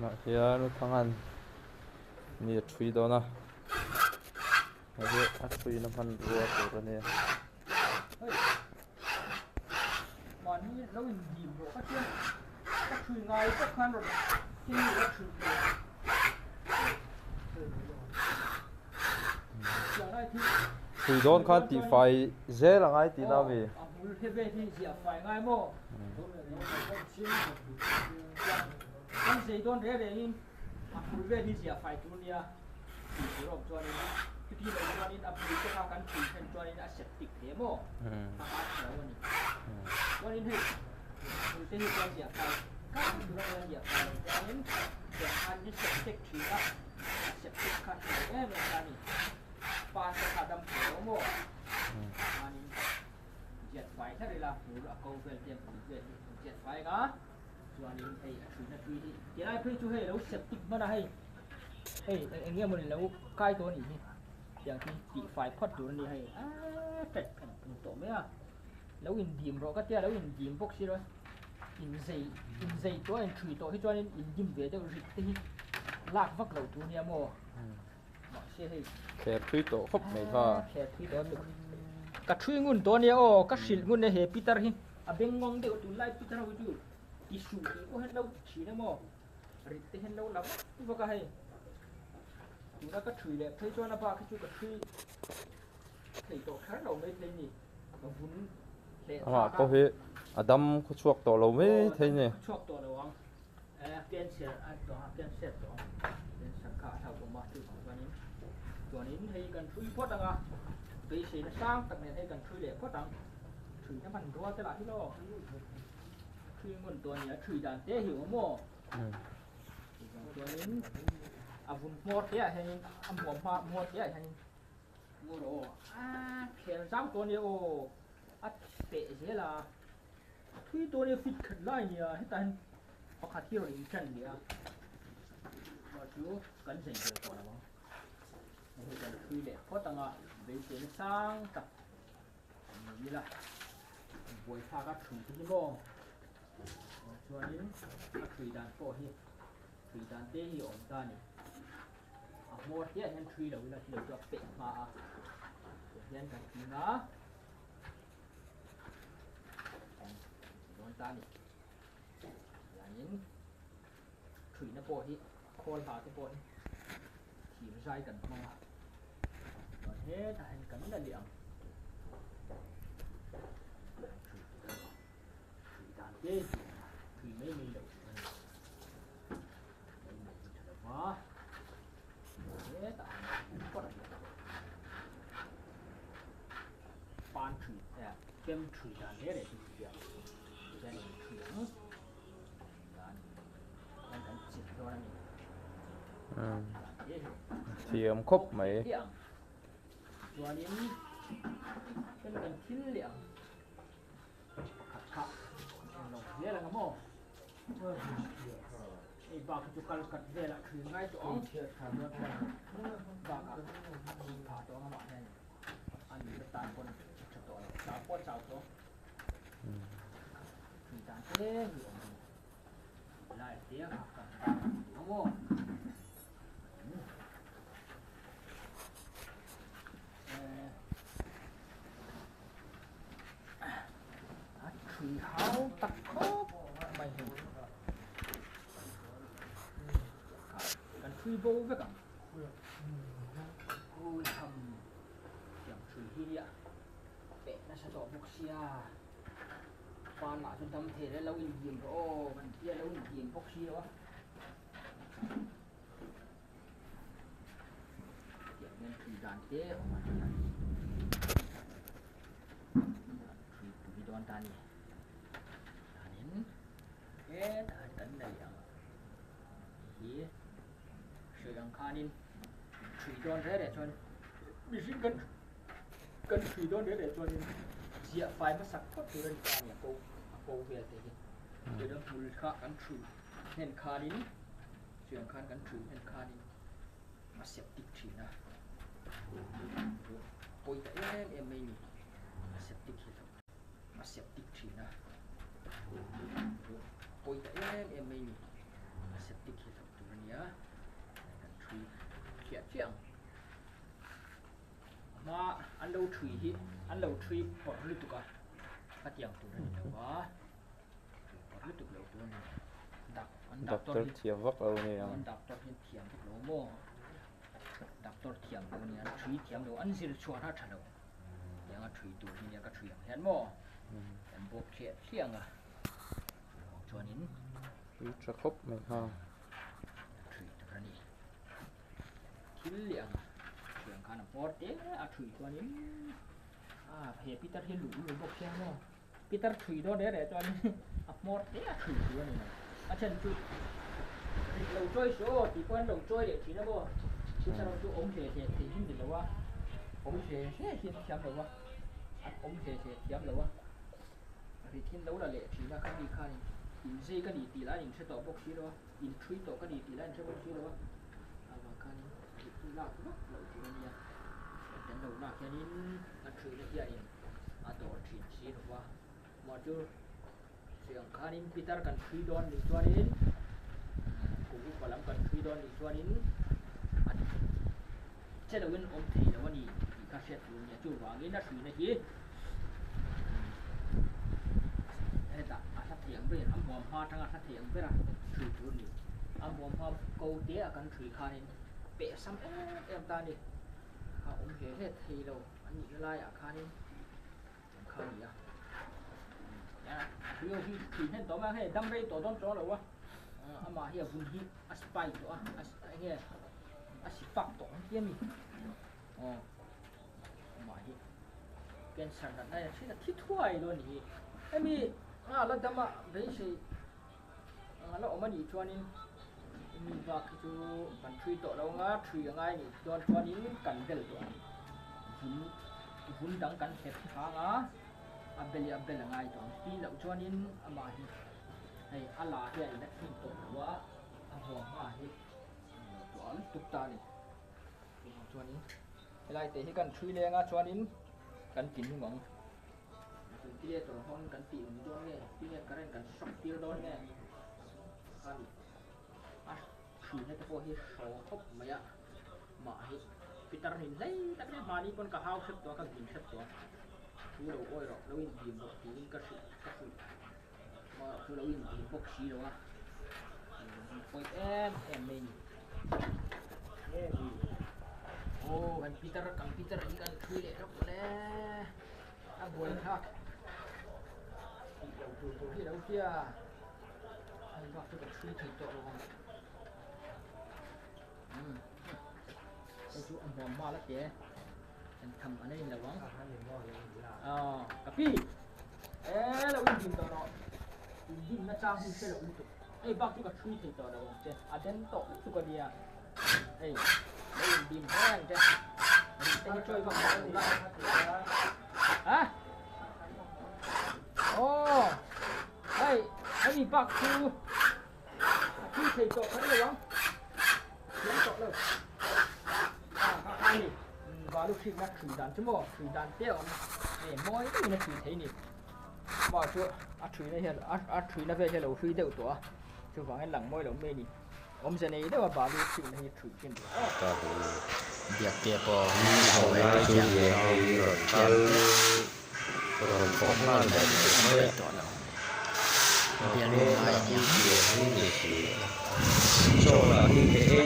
na hian nu thangan ni thui dona he a thui na man ruwa tur ani mà đi lâu in dìm rồi các chùi ngay các khăn rồi cái gì các chùi thui don khan ti fai zel angai ti na vi mul he ve thì chỉ phải ngay mò con gì don thế để in mul ve thì chỉ phải tu nia chỉ rồi cho nên cái gì là cho nên áp lực cho các căn chùi thành cho nên đã sạch tịch thế mò cho nên thì mul thế thì con chỉ phải các mul ve chỉ phải cho nên để ăn những sạch tịch thì đó sạch tịch khăn thế mà ra nè pha sẽ đâm khổ mò anh dệt váy thế này là phụ là câu về tiền dệt váy đó cho anh thấy chủ nhà tùy đi cái này phải chú hệ đấu sẹp tích mà là hay anh nghe một lâu caiตัวนี้อย่างที่ตีไฟพอดตัวนี้ให้เป็ดแผ่นตัวไหมอ่ะแล้วอินดีมเราก็เจ้าแล้วอินดีมพวกสิเลยอินใจตัวอินทรีตัวที่จวนอินดิมเวทจะริบที่ลากฟักเหล่าตัวนี้มั่วแค่ทวิตโต้ครบไม่พอแค่ทวิตโต้กระช่วยงุนตัวเนี้ยโอ้กระสิลงุนเนี่ยเฮปีเตอร์หินอ่ะเบงงงเดี๋ยวตัวไล่ปีเตอร์เอาอยู่ที่สูงที่ก็เห็นเราชี้นะมั่วริบที่เห็นเราหลับที่ว่าก็ให้ตัวนั้นกระช่วยเลยเพื่อช่วยนะป้าคือช่วยกระช่วยให้ตัวแค่เราไม่ได้นี่มาวุ้นเละก็เฮ้อดัมเขาชวกตัวเราไม่ใช่เนี่ยชวกตัวเราวังเปลี่ยนเสียตัวเปลี่ยนเสียตัวเป็นสังขารเท่ากับมาถึงตัวนี้ให้กันช่วยพอดังอ่ะปีสีสร้างตัดเนี่ยให้กันช่วยเหลือพอดังช่วยน้ำมันรัวตลาดที่โลกช่วยเงินตัวเนี้ยช่วยด่านเตะหิวมั่วตัวนี้vùng một thế hay vùng một thế hay mua đồ tiền sáuตัวนี้โอ้เตะเสียละทุยตัวนี้ฟิตขึ้นไล่เนี่ยให้แต่พอขาดที่เราอีกชั้นเดียวมาดูกันเสียงเกิดก่อนนะมั้งให้กันทุยเลยเพราะตั้งอ่ะเบสเนี่ยสร้างกับนี่ละบวยพากับถุงที่บ่ตัวนี้ถุยด่านโป้ที่ถุยด่านเตะที่ออกด้านนี่หมดเนี่ยฉันคุยแล้วเวลาที่เราจะเป็ดมาเรียนกันทีนะโดนตานี่อย่างนี้คุยนะโปที่โคนหาที่โปที่ขี่ไม่ใช่กันมาตอนนี้แต่เห็นกันนั่นเดียวคุยตามเจ๊คุยไม่มีหรอกไม่มีเถอะวะban thủy kem thủy là thế để thực hiện cho nên thủy là đang cần chỉnh cho anh thì em khóc mấy cho nên cái cần thiên liệu khát nó thế là cái mỏไอ้บ้าคือจุกกัดเวลาคือง่ายจ่องบ้ากับผ่าตัวเข้ามาเนี่ยอันนี้เป็นตาคนจะตัวสาวปวดสาวตัวคือตาเต้อยู่ไล่เตี้ยกับน้องโม่คือเขาตัดครบไม่เห็นคุยโบ้ไปกับคุยทำอย่างคุยที่เนี่ยเป็ดน่าจะต่อบุกเชียฟานหมาจนทำเทแล้วเราอินยิมโอ้มันเที่ยแล้วอินยิมพวกเชียวะอย่างนี้คุยด่านเต้ออกมาคุยตุยดอนตานี่ด่านนี้ด่านกันได้ยังที่sự đằng kha nên thủy đòn thế để cho bị sinh cần thủy đòn thế để cho nên dĩa phải mất sạch thoát từ đây ra nhà cô về thế để đó mùi khá cắn thủy nên kha đến sự đằng kha cắn thủy nên kha đến mà xếp tích thủy na bôi tại em mình mà xếp tích thủy mà xếp tích thủy na bôi tại em mình mà xếp tích thủy nhá cần truy thiệt chiang mà ăn lâu truy hi ăn lâu truy bỏ lứt tụi cái tiếng tụi này đâu quá bỏ lứt tụi lâu tụi này đập ăn đập Doctor thiệp vấp âu này ăn đập tụi hiện thiềm tụi lâu mò đập tụi thiềm tụi này ăn truy thiềm đâu ăn gì chua nó chả đâuยังก็ถุยตัวที่เนี่ยก็ถุยเห็นบ่เห็นพวกเชี่ยงอ่ะชวนนี้ วิจะครบไหมฮะ ถุยตัวนี้คิดเลี้ยงเลี้ยงขนาดปอดเจ๊อ่ะถุยตัวนี้เพจปีเตอร์เห็นหลุมพวกเชี่ยงบ่ปีเตอร์ถุยตัวเด้อตัวนี้อ่ะหมดเจ๊ถุยตัวนี้อ่ะเช่นจุดเราช่วยโซ่ตีก้อนเราช่วยเดี๋ยวทีนะบ่ที่เราช่วยอมเพจทีที่ดินแล้วว่าอมเพจเฮ้ยทีทำแล้วว่าอมเพจทำแล้วว่าที่ที่เราละเละทีนะก็ดีค่านี่อินซีก็ดีตีแล้วอินเชตต่อพวกชีแล้วอินทรีต่อก็ดีตีแล้วอินเชตพวกชีแล้วเอาว่าค่านี้ที่ลากเนาะเราทีนี้แต่เราลากแค่นี้อันทรีนี่ใหญ่ต่อทีชีหรือว่ามาจูเสียงค่านี้ปีเตอร์กันทรีดอนดีตัวนี้กูก็กำลังกันทรีดอนดีตัวนี้เช่นเราเป็นอมทีแล้ววันนี้ก็เช็ดดูเนี่ยจู่วางนี้น่าถือนะจีเฮ้ยแต่อาทัดเถียงไปอันบอมพาทั้งอาทัดเถียงไปละถือจุดนี้อันบอมพาเกาเตะกันถือคานี่เปะซ้ำเอ็มตานี่ข้าอมเฮ็ดทีเราอันนี้ละลายคานี่คานี่คือที่ถือเห็นต่อมาให้ดำไปต่อต้นจ้อหรอวะอามาเฮียบุญฮีอัสไปตัวอัสเฮียอัสฟักตัวเฮียมีมาฮิเป็นสันนั่นได้ที่ที่ถ้วยตัวนี้ไอ้มีแล้วดำมาเป็นสิแล้วออกมาดีตัวนี้มีว่าคือกันทรีตัวเราง่าทรียังไงนี่ตัวนี้กันเดลตัวหุ่นดังกันเห็บทางอับเบลยังไงตัวที่เราตัวนี้มาฮิไอ้อาลาเฮียนักที่ตัวว่าหัวมาฮิตัวตุกตานี่ตัวนี้อะไรแต่ที่กันทรีเลยง่ะตัวนี้กันกินหมองถึงที่ตัวห้องกันตีนตัวนี้ที่เนี่ยกันกันช็อกตีโดนเนี่ยกันคือเนี่ยตัวที่โซ่ทบมาอ่ะมาฮิพิตรหินเลยแต่เนี่ยมานี่คนก็หาวสักตัวกันกินสักตัวคือเราโอ้ยหรอกเราวิ่งดีบอกทีก็สุดมาคือเราวิ่งดีบอกชีแล้วอ่ะโอ้ยเอ็มไม่โอ้กันพิตรอีกันคือเลยครับแล้วบวยทักที่เราเที่ยไอ้บ้าที่กับชีถึงตัวเราไอ้ชูอันหอมมาแล้วเจ๊ฉันทำอันนี้ระวังกับพี่เราวิ่งถึงตัวเราวิ่งมาจ้างที่เชื่อเราวิ่งถึงไอ้บ้าที่กับชีถึงตัวเราเจ๊อาเดนโตสุกเดียไอ้เราวิ่งดินแห้งเจ๊แต่ช่วยบ้างเราโอ้ไอ้มีบักคือที่ใส่โต๊ะเขาได้หรอเขียนโต๊ะเลยข้างนี่ว่าลูกชิ้นนักถือด่านชั่วโมงถือด่านเตี้ยนี่มอยนี่นักถือเทนี่ว่าชัวถือในเฮลถือในเฮลเราถือเดียวตัวชัวฟังให้หลังมอยเราไม่นี่ผมจะนี่ได้ว่าบาลูกชิ้นให้ถือกินตัวก็ดูเบียกเตียปอเอาไว้เจียงเอาหลอดเจียงคนของบ้านแบบไม่ได้ต่อแล้วเบียร์นี่มาอย่างนี้เบียร์นี่โชว์ละที่เอ๊